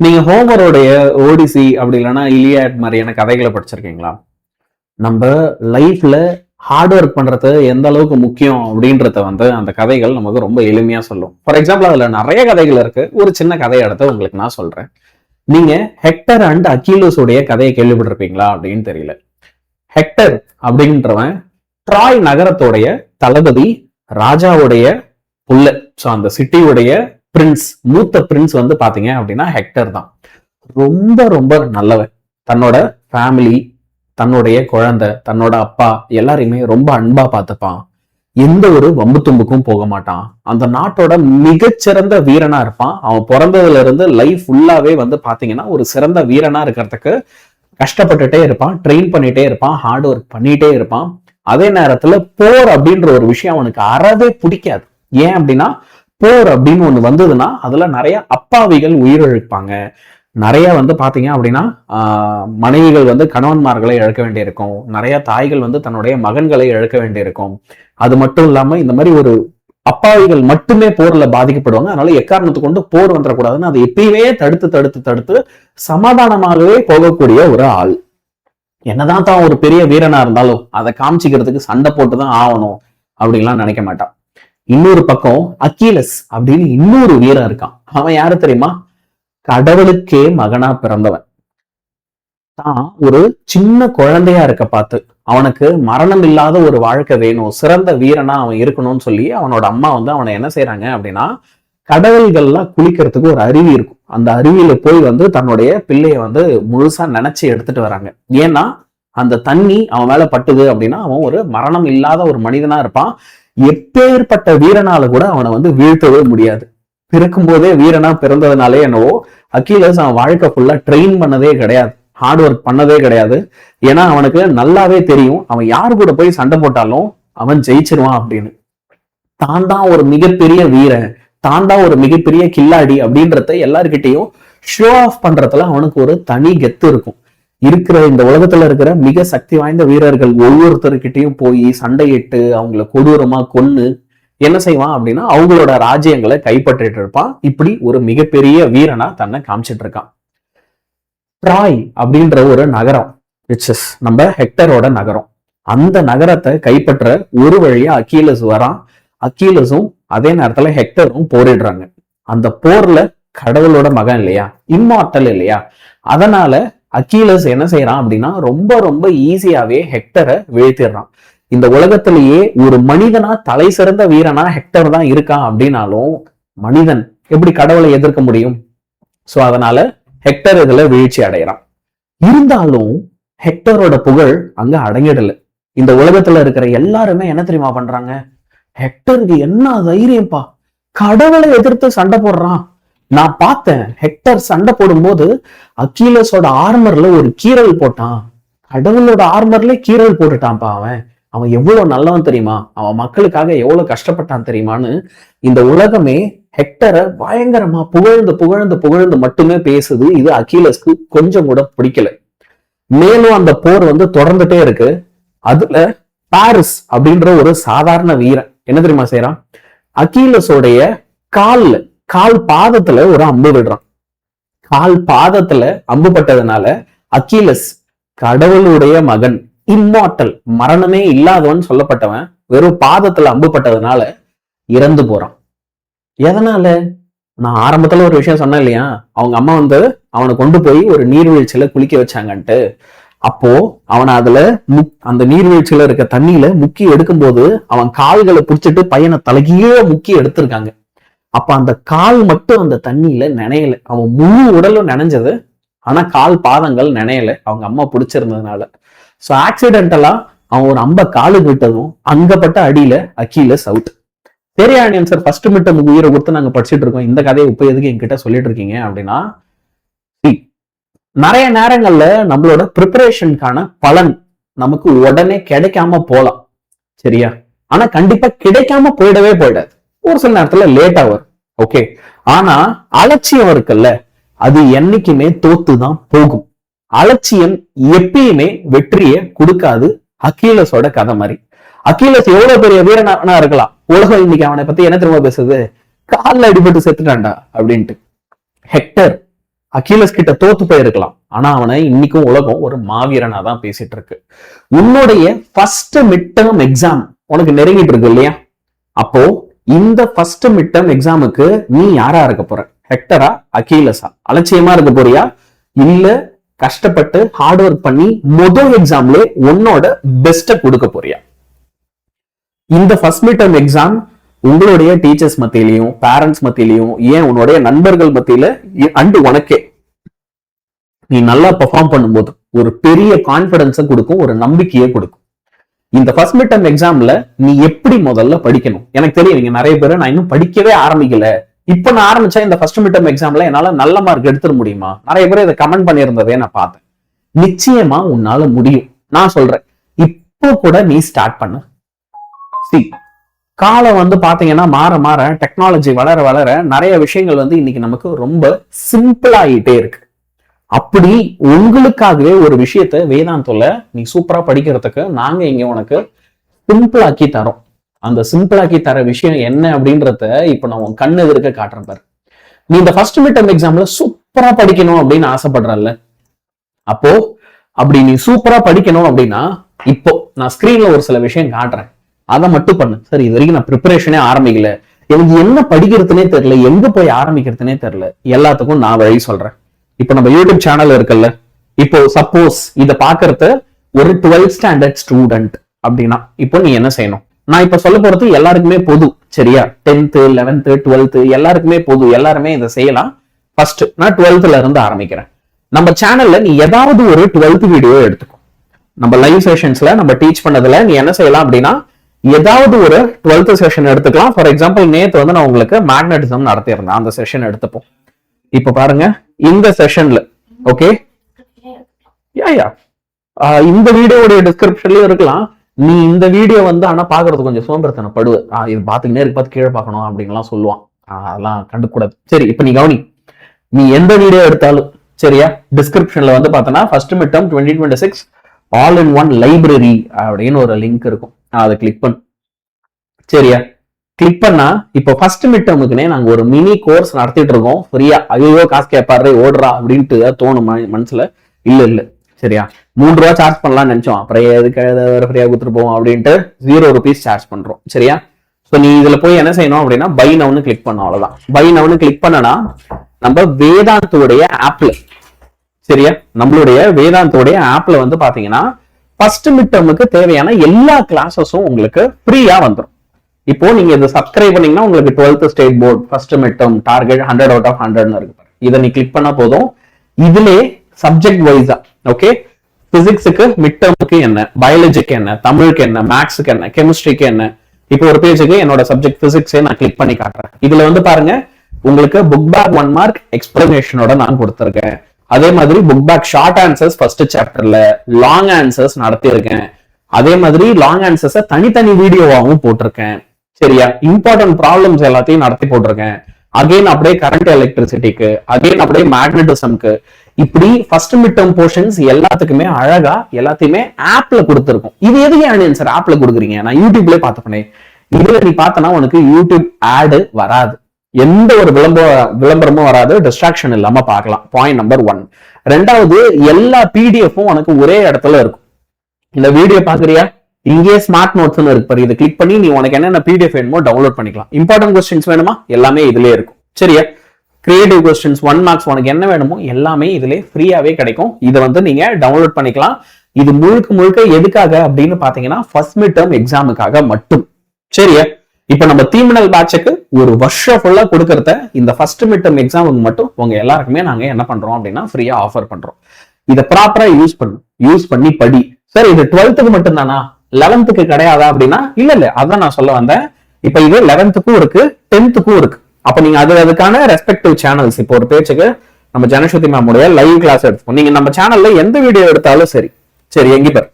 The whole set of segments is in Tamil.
நீங்க ஹோமரோடைய ஓடிசி அப்படி இல்லைன்னா இலியாட் மாதிரியான கதைகளை படிச்சிருக்கீங்களா? நம்ம லைஃப்ல ஹார்ட் ஒர்க் பண்றது எந்த அளவுக்கு முக்கியம் அப்படின்றத அந்த கதைகள் நமக்கு ரொம்ப எளிமையா சொல்லும். ஃபார் எக்ஸாம்பிள் அதுல நிறைய கதைகள் இருக்கு. ஒரு சின்ன கதையை எடுத்து உங்களுக்கு நான் சொல்றேன். நீங்க ஹெக்டர் அண்ட் அக்கீலஸ் உடைய கதையை கேள்விப்பட்டிருப்பீங்களா அப்படின்னு தெரியல. ஹெக்டர் அப்படின்றவன் ட்ராய் நகரத்தோடைய தளபதி, ராஜாவுடைய புள்ள. ஸோ அந்த சிட்டியுடைய பிரின்ஸ், மூத்த பிரின்ஸ் பாத்தீங்க அப்படின்னா ஹெக்டர் தான். ரொம்ப ரொம்ப நல்லவன். தன்னோட ஃபேமிலி, தன்னுடைய குழந்தை, தன்னோட அப்பா எல்லாரையுமே ரொம்ப அன்பா பார்த்துப்பான். எந்த ஒரு வம்பு தும்புக்கும் போக மாட்டான். அந்த நாட்டோட மிகச்சிறந்த வீரனா இருப்பான். அவன் பிறந்ததுல இருந்து லைஃப் ஃபுல்லாவே பாத்தீங்கன்னா ஒரு சிறந்த வீரனா இருக்கிறதுக்கு கஷ்டப்பட்டுட்டே இருப்பான், ட்ரெயின் பண்ணிட்டே இருப்பான், ஹார்ட் ஒர்க் பண்ணிட்டே இருப்பான். அதே நேரத்துல போர் அப்படின்ற ஒரு விஷயம் அவனுக்கு அறவே பிடிக்காது. ஏன் அப்படின்னா போர் அப்படின்னு ஒண்ணு வந்ததுன்னா அதுல நிறைய அப்பாவிகள் உயிரிழப்பாங்க. நிறைய பாத்தீங்க அப்படின்னா மனைவிகள் கணவன்மார்களை இழக்க வேண்டியிருக்கும். நிறைய தாய்கள் தன்னுடைய மகன்களை இழக்க வேண்டியிருக்கும். அது மட்டும் இல்லாம இந்த மாதிரி ஒரு அப்பாவிகள் மட்டுமே போர்ல பாதிக்கப்படுவாங்க. அதனால எக்காரணத்தை கொண்டு போர் வந்துடக்கூடாதுன்னு அதை எப்பயுமே தடுத்து தடுத்து தடுத்து சமாதானமாகவே போகக்கூடிய ஒரு ஆள். என்னதான் தான் ஒரு பெரிய வீரனா இருந்தாலும் அதை காமிச்சிக்கிறதுக்கு சண்டை போட்டுதான் ஆகணும் அப்படின்லாம் நினைக்க மாட்டான். இன்னொரு பக்கம் அக்கீலஸ் அப்படின்னு இன்னொரு வீரன் இருக்கான். அவன் யாரு தெரியுமா? கடவுளுக்கே மகனா பிறந்தவன். தான் ஒரு சின்ன குழந்தையா இருக்க பார்த்து அவனுக்கு மரணம் இல்லாத ஒரு வாழ்க்கை வேணும், சிறந்த வீரனா அவன் இருக்கணும்னு சொல்லி அவனோட அம்மா அவனை என்ன செய்யறாங்க அப்படின்னா, கடவுள்கள்லாம் குளிக்கிறதுக்கு ஒரு அருவி இருக்கும். அந்த அருவியில போய் தன்னுடைய பிள்ளைய முழுசா நினைச்சு எடுத்துட்டு வராங்க. ஏன்னா அந்த தண்ணி அவன் மேல பட்டுது அப்படின்னா அவன் ஒரு மரணம் இல்லாத ஒரு மனிதனா இருப்பான். எப்பேற்பட்ட வீரனால கூட அவனை வீழ்த்தவே முடியாது. பிறக்கும் போதே வீரனா பிறந்ததுனாலே என்னவோ அக்கீலஸ் அவன் வாழ்க்கை ஃபுல்லா ட்ரெயின் பண்ணதே கிடையாது, ஹார்ட் ஒர்க் பண்ணதே கிடையாது. ஏன்னா அவனுக்கு நல்லாவே தெரியும் அவன் யாரு கூட போய் சண்டை போட்டாலும் அவன் ஜெயிச்சிருவான் அப்படின்னு. தான் தான் ஒரு மிகப்பெரிய வீரன், தான் தான் ஒரு மிகப்பெரிய கில்லாடி அப்படின்றத எல்லார்கிட்டையும் ஷோ ஆஃப் பண்றதுல அவனுக்கு ஒரு தனி கெத்து இருக்கும். இருக்கிற இந்த உலகத்துல இருக்கிற மிக சக்தி வாய்ந்த வீரர்கள் ஒவ்வொருத்தருக்கிட்டையும் போய் சண்டையிட்டு அவங்கள கொடூரமா கொன்னு என்ன செய்வான் அப்படின்னா அவங்களோட ராஜ்யங்களை கைப்பற்றிட்டு இருப்பான். இப்படி ஒரு மிகப்பெரிய வீரனா தன்னை காமிச்சிட்டு இருக்கான். ட்ராய் அப்படின்ற ஒரு நகரம், விச் இஸ் நம்ம ஹெக்டரோட நகரம். அந்த நகரத்தை கைப்பற்ற ஒரு வழியா அக்கீலஸ் வரான். அக்கீலஸும் அதே நேரத்துல ஹெக்டரும் போரிடுறாங்க. அந்த போர்ல கடவுளோட மகன் இல்லையா, இம்மார்டல் இல்லையா, அதனால அக்கீலஸ் என்ன செய்யறான் அப்படின்னா ரொம்ப ரொம்ப ஈஸியாவே ஹெக்டரை வீழ்த்திடுறான். இந்த உலகத்திலேயே ஒரு மனிதனா தலை சிறந்த வீரனா ஹெக்டர் தான் இருக்கான் அப்படின்னாலும் மனிதன் எப்படி கடவுளை எதிர்க்க முடியும்? சோ அதனால ஹெக்டர் இதுல வீழ்ச்சி அடைகிறான். இருந்தாலும் ஹெக்டரோட புகழ் அங்க அடங்கிடல. இந்த உலகத்துல இருக்கிற எல்லாருமே என்ன தெரியுமா பண்றாங்க? ஹெக்டருக்கு என்ன தைரியம்பா, கடவுளை எதிர்த்து சண்டை போடுறான். நான் பார்த்தேன் ஹெக்டர் சண்டை போடும்போது அக்கீலஸோட ஆர்மர்ல ஒரு கீறல் போட்டான், கடவுளோட ஆர்மர்ல கீறல் போட்டுட்டான்ப்பா. அவன் எவ்வளவு நல்லவன் தெரியுமா, அவன் மக்களுக்காக எவ்வளவு கஷ்டப்பட்டான் தெரியுமான்னு இந்த உலகமே ஹெக்டரை பயங்கரமா புகழ்ந்து புகழ்ந்து புகழ்ந்து மட்டுமே பேசுது. இது அக்கீலஸ்க்கு கொஞ்சம் கூட பிடிக்கல. மேலும் அந்த போர் தொடர்ந்துட்டே இருக்கு. அதுல பாரிஸ் அப்படின்ற ஒரு சாதாரண வீரன் என்ன தெரியுமா செய்யறான்? அக்கீலஸோடைய கால் பாதத்துல ஒரு அம்பு விடுறான். கால் பாதத்துல அம்பு பட்டதுனால அக்கீலஸ் கடவுளுடைய மகன், இம்மார்டல், மரணமே இல்லாதவன் சொல்லப்பட்டவன், வெறும் பாதத்துல அம்பு பட்டதுனால இறந்து போறான். எதனால? நான் ஆரம்பத்துல ஒரு விஷயம் சொன்னேன் இல்லையா, அவங்க அம்மா அவனை கொண்டு போய் ஒரு நீர்வீழ்ச்சியில குளிக்க வச்சாங்கன்ட்டு. அப்போ அவனை அதுல அந்த நீர்வீழ்ச்சியில இருக்க தண்ணியில முக்கி எடுக்கும் போது அவன் கால்களை புடிச்சிட்டு பையனை தலைகீழ முக்கி எடுத்திருக்காங்க. அப்ப அந்த கால் மட்டும் அந்த தண்ணியில நினையல, அவன் முழு உடலும் நினைஞ்சது, ஆனா கால் பாதங்கள் நினையல, அவங்க அம்மா பிடிச்சிருந்ததுனால. சோ ஆக்சிடென்டலா அவன் ஒரு அம்ப காலுக்கு விட்டதும் அங்கப்பட்ட அடியில அக்கீலஸ் அவுட். சரியானியன் சார், ஃபர்ஸ்ட் மிட்டம் உயிரை கொடுத்து நாங்க படிச்சுட்டு இருக்கோம், இந்த கதையை இப்ப எதுக்கு என்கிட்ட சொல்லிட்டு இருக்கீங்க அப்படின்னா, நிறைய நேரங்கள்ல நம்மளோட ப்ரிப்பரேஷனுக்கான பலன் நமக்கு உடனே கிடைக்காம போலாம், சரியா? ஆனா கண்டிப்பா கிடைக்காம போயிடாது. ஒரு சில நேரத்துல லேட் ஆகும், ஓகே. ஆனா அலட்சியம் இருக்குல்ல, அது என்னைக்குமே தோத்துதான் போகும். அலட்சியம் எப்பயுமே வெற்றியை கொடுக்காது. அக்கீலஸோட கதை மாதிரி. அக்கீலஸ் எவ்வளவு பெரிய வீரனா இருக்கலாம், உலகம் இன்னைக்கு அவனை பத்தி என்ன திரும்ப பேசுது, காலில் அடிபட்டு செத்துட்டான்டா அப்படின்ட்டு. ஹெக்டர் அகிலஸ் கிட்ட தோத்து போயிருக்கலாம், ஆனா அவனை இன்னைக்கும் உலகம் ஒரு மாவீரனா தான் பேசிட்டு இருக்கு. உன்னுடைய ஃபர்ஸ்ட் மிட் டேர்ம் எக்ஸாம் உனக்கு நெருங்கிட்டு இருக்கு இல்லையா? அப்போ இந்த ஃபர்ஸ்ட் மிட் டேர்ம் எக்ஸாமுக்கு நீ யாரா இருக்க போற? ஹெக்டரா அகிலஸா? அலட்சியமா இருக்க போறியா, இல்ல கஷ்டப்பட்டு ஹார்ட் ஒர்க் பண்ணி முதல் எக்ஸாம்ல உன்னோட பெஸ்ட கொடுக்க போறியா? இந்த ஃபர்ஸ்ட் மிட் டேர்ம் எக்ஸாம் உங்களுடைய டீச்சர்ஸ் மத்தியிலையும் பேரண்ட்ஸ் மத்தியிலையும் ஏன் உன்னுடைய நண்பர்கள் மத்தியில அண்டு உனக்கே நீ நல்லா பெர்ஃபார்ம் பண்ணும்போது ஒரு பெரிய கான்பிடன்ஸை கொடுக்கும், ஒரு நம்பிக்கையை கொடுக்கும். இந்த ஃபர்ஸ்ட் மிட் டேர்ம் எக்ஸாம்ல நீ எப்படி முதல்ல படிக்கணும்? எனக்கு தெரியும் நீங்க நிறைய பேர் நான் இன்னும் படிக்கவே ஆரம்பிக்கல, இப்ப நான் ஆரம்பிச்சா இந்த ஃபர்ஸ்ட் மிட் டேர்ம் எக்ஸாம்ல என்னால நல்ல மார்க் எடுத்துட முடியுமா? நிறைய பேர் இதை கமெண்ட் பண்ணியிருந்ததே நான் பார்த்தேன். நிச்சயமா உன்னால முடியும். நான் சொல்றேன், இப்போ கூட நீ ஸ்டார்ட் பண்ணு. காலம் வந்து பாத்தீங்கன்னா மாற மாற டெக்னாலஜி வளர வளர நிறைய விஷயங்கள் வந்து இன்னைக்கு நமக்கு ரொம்ப சிம்பிள் ஆகிட்டே இருக்கு. அப்படி உங்களுக்காகவே ஒரு விஷயத்த வேதாந்தோல நீ சூப்பரா படிக்கிறதுக்கு நாங்க இங்க உனக்கு சிம்பிள் ஆக்கி தரோம். அந்த சிம்பிள் ஆக்கி தர விஷயம் என்ன அப்படின்றத இப்ப நான் உன் கண்ணு எதிர்க்க காட்டுறேன் பாரு. நீ இந்த ஃபர்ஸ்ட் மிட் டேர்ம் எக்ஸாம்ல சூப்பரா படிக்கணும் அப்படின்னு ஆசைப்படுறல்ல, அப்போ அப்படி நீ சூப்பரா படிக்கணும் அப்படின்னா இப்போ நான் ஸ்கிரீன்ல ஒரு சில விஷயம் காட்டுறேன், அதை மட்டும் பண்ணு. சரி, இது வரைக்கும் நான் ப்ரிப்பரேஷனே ஆரம்பிக்கல, எனக்கு என்ன படிக்கிறதுனே தெரியல, எங்க போய் ஆரம்பிக்கிறதுனே தெரியல, எல்லாத்துக்கும் நான் வழி சொல்றேன். இப்ப நம்ம யூடியூப் சேனல் இருக்குல்ல, இப்போ சப்போஸ் இதை பாக்குறது ஒரு 12th ஸ்டாண்டர்ட் ஸ்டூடெண்ட் அப்படின்னா இப்போ நீ என்ன செய்யணும்? நான் இப்ப சொல்ல போறது எல்லாருக்குமே பொது, சரியா? 10th 11th 12th எல்லாருக்குமே பொது, எல்லாருமே இதை செய்யலாம். ஃபர்ஸ்ட் நான் 12th இருந்து ஆரம்பிக்கிறேன். நம்ம சேனல்ல நீ ஏதாவது ஒரு 12th வீடியோ எடுத்துக்கோ. நம்ம லைவ் செஷன்ஸ்ல நம்ம டீச் பண்ணதுல நீ என்ன செய்யலாம் அப்படின்னா ஏதாவது ஒரு 12th செஷன் எடுத்துக்கலாம். ஃபார் எக்ஸாம்பிள் நேத்து வந்து நான் உங்களுக்கு மேக்னட்டிசம் நடத்தியிருந்தேன், அந்த செஷன் எடுத்துப்போம். இப்ப பாருங்க இந்த செஷன்ல, ஓகே, இந்த வீடியோடைய டிஸ்கிரிப்ஷன்லயும் இருக்கலாம். நீ இந்த வீடியோ வந்து ஆனா பாக்குறது கொஞ்சம் சோம்பேறித்தனம் படுவு, இது பாத்துக்கிட்டே இருக்கு, பார்த்து கீழே பார்க்கணும் அப்படின்லாம் சொல்லுவான், அதெல்லாம் கண்டுக்கூடாது. சரி, இப்ப நீ கவனி, நீ எந்த வீடியோ எடுத்தாலும் சரியா, டிஸ்கிரிப்ஷன்ல வந்து பார்த்தனா first mid term 2026 all in one library அப்படின்னு ஒரு லிங்க் இருக்கும், அதை கிளிக் பண்ணு. சரியா, கிளிக் பண்ணா இப்போ ஃபர்ஸ்ட் மிட் டேர்முக்குனே நாங்க ஒரு மினி கோர்ஸ் நடத்திட்டு இருக்கோம் ஃப்ரீயா. ஐயோ காசு கேட்பாரு ஓடுறா அப்படின்ட்டு தோணும் மனசுல. இல்ல சரியா, 3 ரூபா சார்ஜ் பண்ணலாம்னு நினைச்சோம், அப்புறம் எதுக்கு ஃப்ரீயா கொடுத்துட்டு போவோம் அப்படின்ட்டு 0 rupees சார்ஜ் பண்றோம். சரியா, ஸோ நீ இதுல போய் என்ன செய்யணும் அப்படின்னா பை நவுன்னு கிளிக் பண்ண, அவ்வளவுதான். பை நவுன்னு கிளிக் பண்ணனா நம்ம வேதாந்தோடைய ஆப்ல, சரியா, நம்மளுடைய வேதாந்தோடைய ஆப்ல வந்து பாத்தீங்கன்னா ஃபர்ஸ்ட் மிட் டேர்முக்கு தேவையான எல்லா கிளாஸஸும் உங்களுக்கு ஃப்ரீயா வந்துடும். இப்போ நீங்க இதை சப்ஸ்கிரைப் பண்ணீங்கன்னா உங்களுக்கு 12th state board first mid term target 100 out of 100 இருக்கு. இதை நீ கிளிக் பண்ணா போதும். இதுலே சப்ஜெக்ட் வைஸா, ஓகே, பிசிக்ஸுக்கு மிட் டேர்முக்கு என்ன, பயாலஜிக்கு என்ன, தமிழுக்கு என்ன, மேக்ஸுக்கு என்ன, கெமிஸ்ட்ரிக்கு என்ன. இப்போ ஒரு பேஜுக்கு என்னோட சப்ஜெக்ட் பிசிக்ஸே நான் கிளிக் பண்ணி காட்டுறேன். இதுல வந்து பாருங்க உங்களுக்கு புக் பேக் 1 mark எக்ஸ்பிளனேஷனோட நான் கொடுத்திருக்கேன். அதே மாதிரி book back short answers first சாப்டர்ல, லாங் ஆன்சர்ஸ் நடத்தியிருக்கேன். அதே மாதிரி லாங் ஆன்சர்ஸை தனித்தனி வீடியோவாகவும் போட்டிருக்கேன். சரியா, இம்பார்ட்டன்ட் ப்ராப்ளம்ஸ் எல்லாத்தையும் நடத்தி போட்டிருக்கேன். அகைன் அப்படியே கரண்ட் எலக்ட்ரிசிட்டிக்கு, அகைன் அப்படியே மேக்னட்டிசம்க்கு, இப்படி ஃபர்ஸ்ட் மிட் டேர்ம் போர்ஷன்ஸ் எல்லாத்துக்குமே அழகா எல்லாத்தையுமே ஆப்ல கொடுத்துருக்கும். இது எதுக்கு ஆன்சர் ஆப்ல கொடுக்குறீங்க? நான் யூடியூப்ல பார்த்துப்பேன். இதுல நீ பார்த்தனா உனக்கு யூடியூப் ஆடு வராது, எந்த ஒரு விளம்பரமும் வராது, டிஸ்ட்ராக்ஷன் இல்லாம பார்க்கலாம். Point number 1. ரெண்டாவது, எல்லா பிடிஎஃப்பும் உனக்கு ஒரே இடத்துல இருக்கும். இந்த வீடியோ பாக்குறியா, இங்கே ஸ்மார்ட் நோட்ஸ் இருக்கு பாரு, இதை கிளிக் பண்ணி நீ உனக்கு என்னென்ன பிடிஎஃப் வேணுமோ டவுன்லோட் பண்ணிக்கலாம். இம்பார்ட்டன்ட் கொஸ்டின்ஸ் வேணுமா, எல்லாமே இதுலயே இருக்கும். சரியா, கிரியேட்டிவ் கொஸ்டின்ஸ் 1 marks உனக்கு என்ன வேணுமோ எல்லாமே இதுல ஃப்ரீயாவே கிடைக்கும். இதை வந்து நீங்க டவுன்லோட் பண்ணிக்கலாம். இது முழுக்க முழுக்க எதுக்காக அப்படின்னு பாத்தீங்கன்னா ஃபர்ஸ்ட் மிட் டேர்ம் எக்ஸாமுக்காக மட்டும். சரியா, இப்ப நம்ம தீமினல் பேட்சுக்கு ஒரு வருஷம் ஃபுல்லா கொடுக்கறத இந்த ஃபர்ஸ்ட் மிட் டேர்ம் எக்ஸாமுக்கு மட்டும் உங்க எல்லாருக்குமே நாங்க என்ன பண்றோம் அப்படின்னா ஃப்ரீயா ஆஃபர் பண்றோம். இதை ப்ராப்பரா யூஸ் பண்ணி படி. சார் இது 12th மட்டும் தானா, 11th கிடையாதா அப்படின்னா இல்ல, அதான் நான் சொல்ல வந்தேன். இப்ப இது 11th இருக்கு, 10th இருக்கு. அப்ப நீங்க அதுக்கான ரெஸ்பெக்டிவ் சேனல்ஸ், இப்போ ஒரு பேச்சுக்கு நம்ம ஜனஸ்ருதி மேமுடைய லைவ் கிளாஸ் எடுப்போம். நீங்க நம்ம சேனல்ல எந்த வீடியோ எடுத்தாலும் சரி, எங்க பார்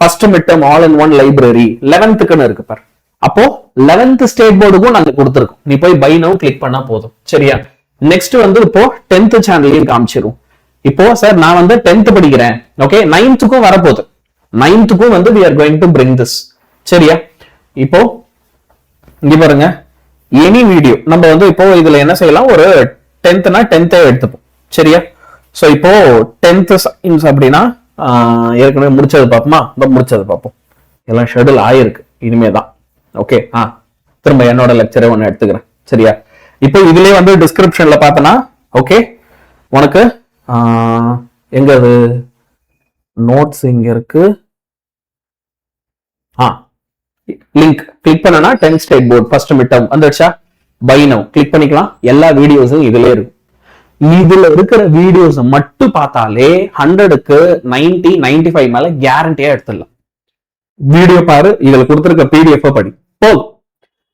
first mid term all in one library 11th இருக்கு பார். அப்போ 11th ஸ்டேட் போர்டுக்கும் நாங்க கொடுத்துருக்கோம். நீ போய் பை நவ் கிளிக் பண்ணா போதும். சரியா, நெக்ஸ்ட் வந்து இப்போ 10th சேனல்லையும் காமிச்சிரும். இப்போ சார் நான் வந்து 10th படிக்கிறேன், ஓகே, 9th வரப்போகுது. 9th வந்து we are going to bring this. சரியா, இப்போ இங்க பாருங்க, எனி வீடியோ நம்ம வந்து இப்போ இதுல என்ன செய்யலாம், ஒரு 10th எடுத்துப்போம். சரியா, ஸோ இப்போ 10th சயின்ஸ் அப்படின்னா ஏற்கனவே முடிச்சது பார்ப்போமா? முடிச்சது பார்ப்போம். எல்லாம் ஷெடியூல் ஆயிருக்கு, இனிமே தான். ஓகே, திரும்ப என்னோட லெக்சரே ஒன்று எடுத்துக்கிறேன். சரியா? இப்போ இதுலயே வந்து டிஸ்கிரிப்ஷன்ல பார்த்தனா, ஓகே, உனக்கு எங்க அது நோட்ஸ் இங்க இருக்கு. லிங்க் கிளிக் பண்ணனா 10th state board first mid term வந்துடுச்சா? பை நவ் கிளிக் பண்ணிக்கலாம். எல்லா வீடியோஸும் இதுல இருக்கும். இதுல இருக்கிற வீடியோஸ் மட்டும் பார்த்தாலே 100க்கு 90, 95 மேல கேரண்டியா எடுத்துடலாம். வீடியோ பாரு, இதுல கொடுத்திருக்க பிடிஎஃப் படி போதும்.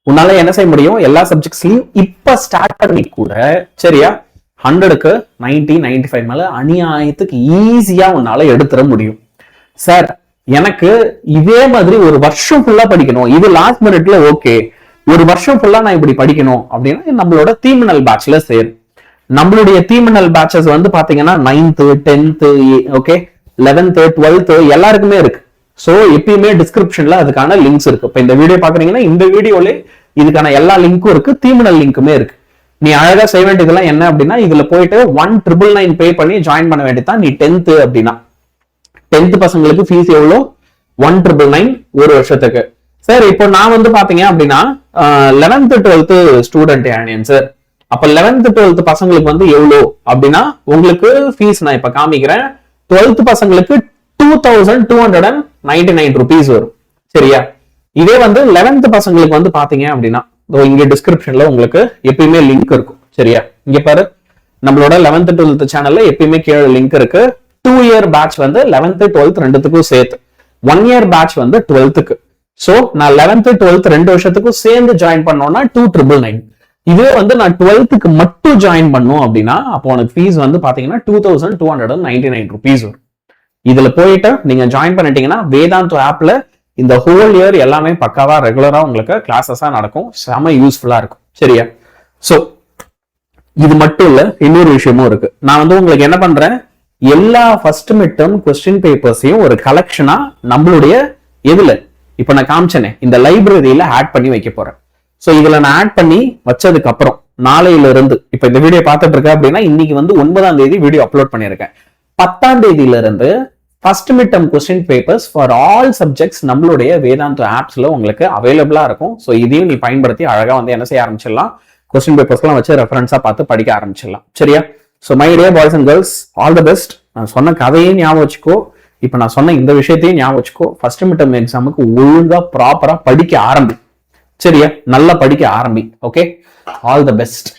உன்னால என்ன செய்ய முடியும்? எல்லா சப்ஜெக்ட்ஸ்லயும் இப்ப ஸ்டார்ட் பண்ணி கூட, சரியா, 100க்கு 90, 95 மேல அநியாயத்துக்கு ஈஸியா உன்னால எடுத்துட முடியும். சார், எனக்கு இதே மாதிரி ஒரு வருஷம் ஃபுல்லா படிக்கணும், இது லாஸ்ட் மினிட்ல ஓகே, ஒரு வருஷம் ஃபுல்லா நான் இப்படி படிக்கணும் அப்படின்னா நம்மளோட தீமினல் பேட்ச்ல சேரு. நம்மளுடைய தீமினல் பேட்சஸ் வந்து பாத்தீங்கன்னா 9th, 10th, okay, 11th, 12th எல்லாருக்குமே இருக்கு. சோ எப்பயுமே டிஸ்கிரிப்ஷன்ல அதுக்கான லிங்க்ஸ் இருக்கு. இப்ப இந்த வீடியோ பாக்குறீங்கன்னா இந்த வீடியோல இதுக்கான எல்லா லிங்க்கும் இருக்கு, தீமினல் லிங்க்குமே இருக்கு. நீ அழகா செய்ய வேண்டியதெல்லாம் என்ன அப்படின்னா, இதுல போயிட்டு 1999 பே பண்ணி ஜாயின் பண்ண வேண்டியதான். நீ 10th அப்படின்னா 10th பசங்களுக்கு ஃபீஸ் எவ்வளோ? 1999 ஒரு வருஷத்துக்கு. சார், இப்போ நான் வந்து பாத்தீங்க அப்படின்னா 11th, 12th student onion sir. அப்ப 11th, 12th பசங்களுக்கு வந்து எவ்வளோ அப்படின்னா, உங்களுக்கு ஃபீஸ் நான் இப்ப காமிக்கிறேன். 12th பசங்களுக்கு 2299 rupees வரும். சரியா? இதே வந்து 11th பசங்களுக்கு வந்து பாத்தீங்க அப்படின்னா, இங்க டிஸ்கிரிப்ஷன்ல உங்களுக்கு எப்பயுமே லிங்க் இருக்கும். சரியா? இங்க பாரு, நம்மளோட 11th, 12th சேனல்ல எப்பயுமே கீழே லிங்க் இருக்கு. 2 year பேட்ச் வந்து 11th, 12th ரெண்டுத்துக்கும் சேர்த்து, 1 year பேட்ச் வந்து 12th. சோ நான் 11th, 12th 2 வருஷத்துக்கும் சேர்ந்து ஜாயின் பண்ணோம்னா 2999. இதே வந்து நான் 12th மட்டும் ஜாயின் பண்ணும் அப்படின்னா, அப்போ உனக்கு ஃபீஸ் வந்து பாத்தீங்கன்னா 2299 rupees வரும். இதுல போயிட்டு நீங்க ஜாயின் பண்ணிட்டீங்கன்னா வேதாந்தோ ஆப்ல இந்த ஹோல் இயர் எல்லாமே பக்காவா ரெகுலரா உங்களுக்கு கிளாஸஸா நடக்கும். செம யூஸ்ஃபுல்லா இருக்கும். சரியா? சோ இது மட்டும் இல்ல, இன்னொரு விஷயமும் இருக்கு. நான் வந்து உங்களுக்கு என்ன பண்றேன், எல்லா ஃபர்ஸ்ட் மிட் டர்ம் கொஸ்டின் பேப்பர்ஸையும் ஒரு கலெக்ஷனா நம்மளுடைய எதுல இப்ப நான் காமிச்சேனே இந்த லைப்ரரியில ஆட் பண்ணி வைக்க போறேன். சோ இதுல நான் ஆட் பண்ணி வச்சதுக்கு அப்புறம் நாளையில இருந்து, இப்ப இந்த வீடியோ பார்த்துட்டு இருக்க அப்படின்னா இன்னைக்கு வந்து 9ஆம் தேதி வீடியோ அப்லோட் பண்ணிருக்கேன். 10ஆம் தேதியில இருந்து first mid term question papers for all subjects நம்மளுடைய வேதாந்தோ ஆப்ஸ்ல உங்களுக்கு அவைலபிளா இருக்கும். ஸோ இதையும் நீ பயன்படுத்தி அழகா வந்து என்ன செய்ய ஆரம்பிச்சிடலாம், கொஸ்டின் பேப்பர்ஸ்லாம் வச்சு ரெஃபரன்ஸா பார்த்து படிக்க ஆரம்பிச்சிடலாம். சரியா? So my dear boys and girls, all the best. நான் சொன்ன கதையும் ஞாபகம் வச்சுக்கோ, இப்ப நான் சொன்ன இந்த விஷயத்தையும் ஞாபகம் வச்சுக்கோ. ஃபர்ஸ்ட் மிட் டர்ம் எக்ஸாமுக்கு ஒழுங்கா ப்ராப்பரா படிக்க ஆரம்பி. சரியா? நல்லா படிக்க ஆரம்பி. Okay, all the best.